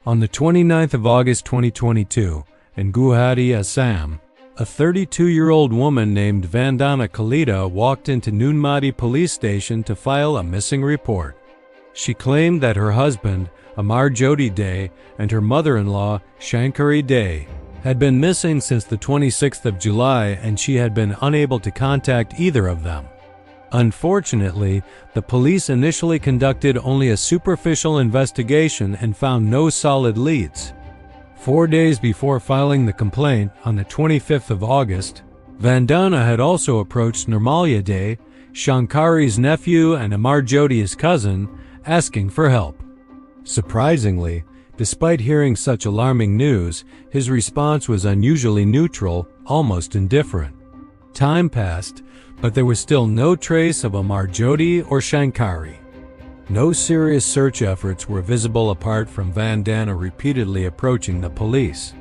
On the 29th of August 2022, in Guwahati, Assam, a 32-year-old woman named Vandana Kalita walked into Nunnmati police station to file a missing report. She claimed that her husband, Amarjyoti Dey, and her mother-in-law, Shankari Dey, had been missing since the 26th of July, and she had been unable to contact either of them. Unfortunately, the police initially conducted only a superficial investigation and found no solid leads. 4 days before filing the complaint, on the 25th of August, Vandana had also approached Amarjyoti Dey, Shankari's nephew and Amarjyoti's cousin, asking for help. Surprisingly, despite hearing such alarming news, his response was unusually neutral, almost indifferent. Time passed, but there was still no trace of Amarjyoti or Shankari. No serious search efforts were visible apart from Vandana repeatedly approaching the police.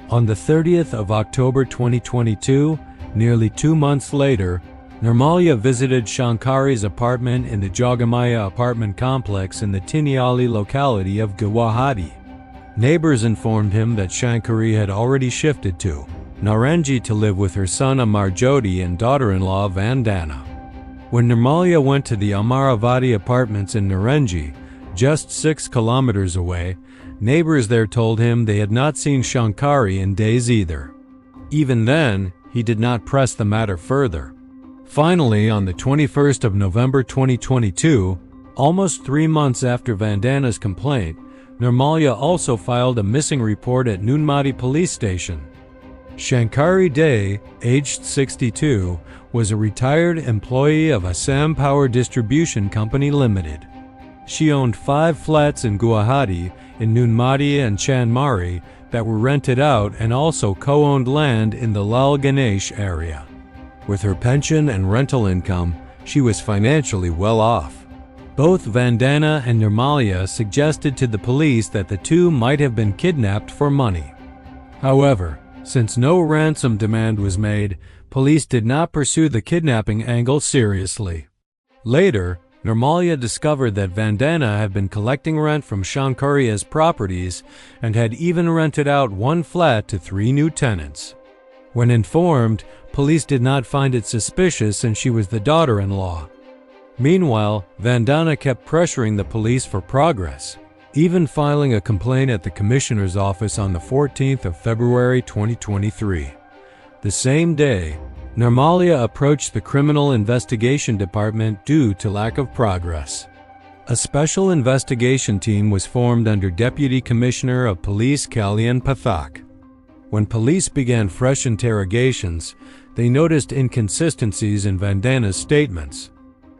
On the 30th of October 2022, nearly 2 months later, Nirmalya visited Shankari's apartment in the Jogamaya apartment complex in the Tiniali locality of Guwahati. Neighbors informed him that Shankari had already shifted to Naranji to live with her son Amarjyoti and daughter-in-law Vandana. When Nirmalya went to the Amaravati apartments in Naranji, just 6 kilometers away, neighbors there told him they had not seen Shankari in days either. Even then, he did not press the matter further. Finally, on the 21st of November 2022, almost 3 months after Vandana's complaint, Nirmalya also filed a missing report at Nunnmati police station. Shankari Dey, aged 62, was a retired employee of Assam Power Distribution Company Limited. She owned 5 flats in Guwahati, in Nunnmati and Chanmari that were rented out, and also co-owned land in the Lal Ganesh area. With her pension and rental income, she was financially well off. Both Vandana and Nirmalya suggested to the police that the two might have been kidnapped for money. However, since no ransom demand was made, police did not pursue the kidnapping angle seriously. Later, Nirmalya discovered that Vandana had been collecting rent from Shankari's properties and had even rented out 1 flat to 3 new tenants. When informed, police did not find it suspicious since she was the daughter-in-law. Meanwhile, Vandana kept pressuring the police for progress, even filing a complaint at the Commissioner's office on the 14th of February 2023. The same day, Nirmalya approached the Criminal Investigation Department due to lack of progress. A special investigation team was formed under Deputy Commissioner of Police Kalyan Pathak. When police began fresh interrogations, they noticed inconsistencies in Vandana's statements.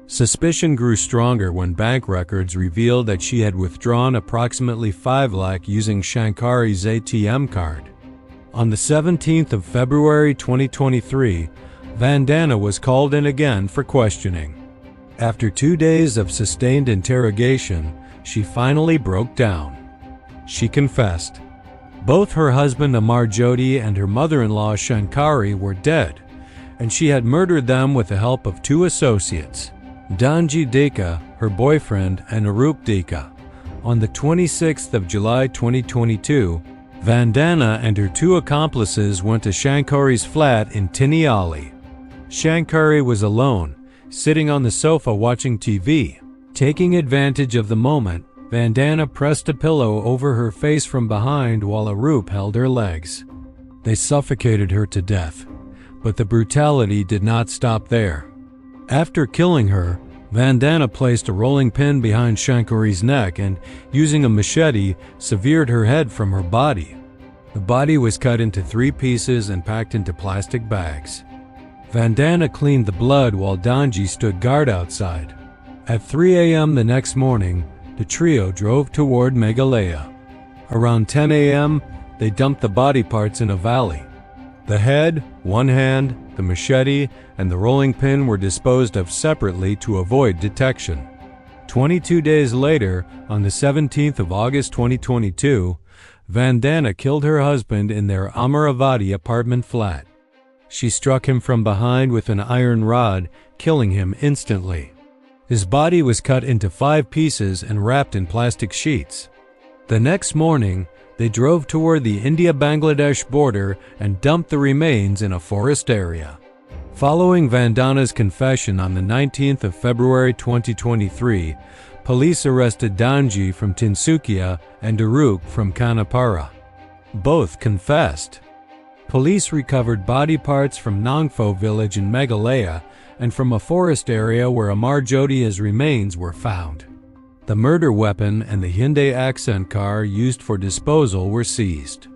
Suspicion grew stronger when bank records revealed that she had withdrawn approximately 5 lakh using Shankari's ATM card. On the 17th of February 2023, Vandana was called in again for questioning. After 2 days of sustained interrogation, she finally broke down. She confessed. Both her husband Amarjyoti and her mother-in-law Shankari were dead, and she had murdered them with the help of 2 associates, Danji Deka, her boyfriend, and Arup Deka. On the 26th of July 2022, Vandana and her 2 accomplices went to Shankari's flat in Tiniali. Shankari was alone, sitting on the sofa watching TV. Taking advantage of the moment, Vandana pressed a pillow over her face from behind while Arup held her legs. They suffocated her to death, but the brutality did not stop there. After killing her, Vandana placed a rolling pin behind Shankari's neck and, using a machete, severed her head from her body. The body was cut into 3 pieces and packed into plastic bags. Vandana cleaned the blood while Danji stood guard outside. At 3 a.m. the next morning, the trio drove toward Meghalaya. Around 10 a.m., they dumped the body parts in a valley. The head, 1 hand, the machete, and the rolling pin were disposed of separately to avoid detection. 22 days later, on the 17th of August 2022, Vandana killed her husband in their Amaravati apartment flat. She struck him from behind with an iron rod, killing him instantly. His body was cut into 5 pieces and wrapped in plastic sheets. The next morning, they drove toward the India-Bangladesh border and dumped the remains in a forest area. Following Vandana's confession on the 19th of February 2023, police arrested Danji from Tinsukia and Aruk from Kanapara. Both confessed. Police recovered body parts from Nongpho village in Meghalaya and from a forest area where Amarjyoti's remains were found. The murder weapon and the Hyundai accent car used for disposal were seized.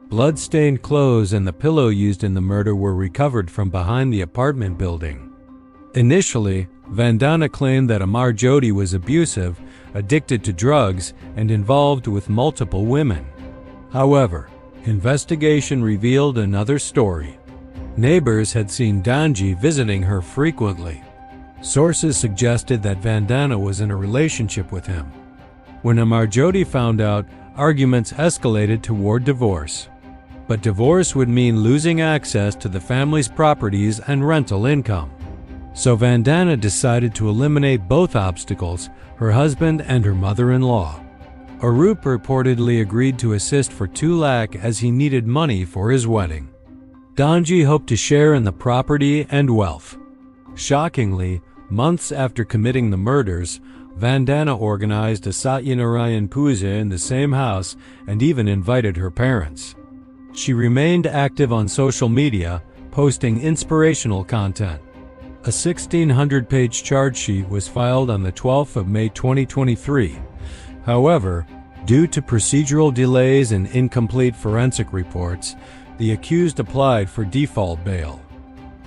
Blood-stained clothes and the pillow used in the murder were recovered from behind the apartment building. Initially, Vandana claimed that Amarjyoti was abusive, addicted to drugs, and involved with multiple women. However, investigation revealed another story. Neighbors had seen Danji visiting her frequently. Sources suggested that Vandana was in a relationship with him. When Amarjyoti found out, arguments escalated toward divorce. But divorce would mean losing access to the family's properties and rental income. So Vandana decided to eliminate both obstacles, her husband and her mother-in-law. Arup reportedly agreed to assist for 2 lakh as he needed money for his wedding. Danji hoped to share in the property and wealth. Shockingly, months after committing the murders, Vandana organized a Satyanarayan Puja in the same house and even invited her parents. She remained active on social media, posting inspirational content. A 1,600-page charge sheet was filed on the 12th of May 2023. However, due to procedural delays and incomplete forensic reports, the accused applied for default bail.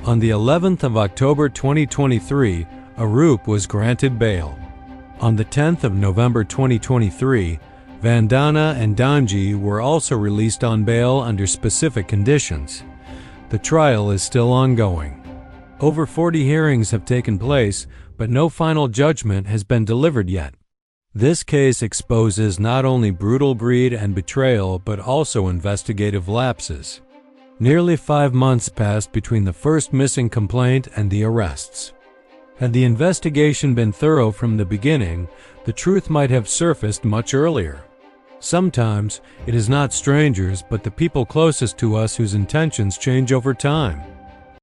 On the 11th of October 2023, Arup was granted bail. On the 10th of November 2023, Vandana and Danji were also released on bail under specific conditions. The trial is still ongoing. Over 40 hearings have taken place, but no final judgment has been delivered yet. This case exposes not only brutal greed and betrayal, but also investigative lapses. Nearly 5 months passed between the first missing complaint and the arrests. Had the investigation been thorough from the beginning, the truth might have surfaced much earlier. Sometimes, it is not strangers but the people closest to us whose intentions change over time.